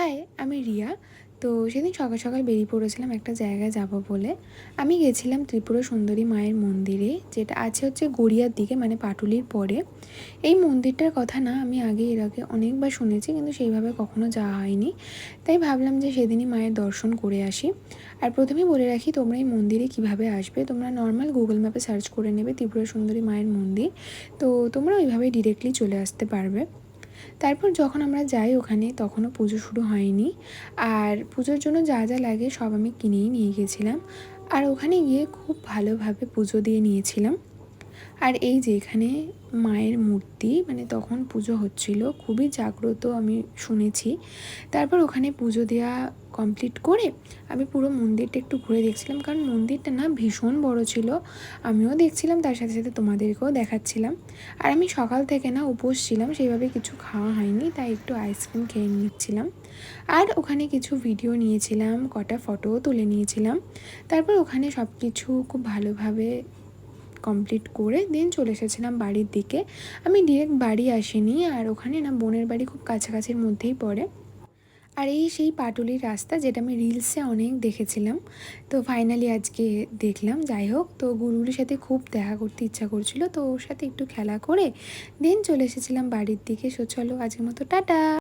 High, আমি রিয়া। তো সেদিন সকাল সকাল বেরিয়ে পড়েছিলাম একটা জায়গায় যাব বলে। আমি গেছিলাম ত্রিপুরা সুন্দরী মায়ের মন্দিরে, যেটা আছে হচ্ছে গড়িয়ার দিকে, মানে পাটুলির পরে। এই মন্দিরটার কথা না আমি এর আগে অনেকবার শুনেছি, কিন্তু সেইভাবে কখনো যাওয়া হয়নি। তাই ভাবলাম যে সেদিনই মায়ের দর্শন করে আসি। আর প্রথমেই বলে রাখি, তোমরা এই মন্দিরে কিভাবে আসবে, তোমরা নর্মাল গুগল ম্যাপে সার্চ করে নেবে ত্রিপুরা সুন্দরী মায়ের মন্দির। তো তোমরা ওইভাবে ডিরেক্টলি চলে আসতে পারবে। তারপর যখন আমরা যাই ওখানে, তখনও পুজো শুরু হয়নি। আর পুজোর জন্য যা যা লাগে সব আমি কিনেই নিয়ে গেছিলাম। আর ওখানে গিয়ে খুব ভালোভাবে পুজো দিয়ে নিয়েছিলাম। আর এই যে এখানে মায়ের মূর্তি, মানে তখন পুজো হচ্ছিল, খুবই জাগ্রত আমি শুনেছি। তারপর ওখানে পুজো দেওয়া কমপ্লিট করে আমি পুরো মন্দিরটা একটু ঘুরে দেখছিলাম, কারণ মন্দিরটা না ভীষণ বড় ছিল। আমিও দেখছিলাম, তার সাথে সাথে তোমাদেরকেও দেখাচ্ছিলাম। আর আমি সকাল থেকে না উপোস ছিলাম, সেইভাবে কিছু খাওয়া হয়নি, তাই একটু আইসক্রিম খেয়ে নিচ্ছিলাম। আর ওখানে কিছু ভিডিও নিয়েছিলাম, কটা ফটোও তুলে নিয়েছিলাম। তারপর ওখানে সব কিছু খুব ভালোভাবে কমপ্লিট করে দেন চলে এসেছিলাম বাড়ির দিকে। আমি ডিরেক্ট বাড়ি আসিনি, আর ওখানে না বোনের বাড়ি খুব কাছাকাছির মধ্যেই পড়ে। আর এই সেই পাটুলির রাস্তা, যেটা আমি রিলসে অনেক দেখেছিলাম। তো ফাইনালি আজকে দেখলাম। যাই হোক, তো গুরুর সাথে খুব দেখা করতে ইচ্ছা করছিল, তো ওর সাথে একটু খেলা করে দেন চলে এসেছিলাম বাড়ির দিকে। চলো আজকের মতো টাটা।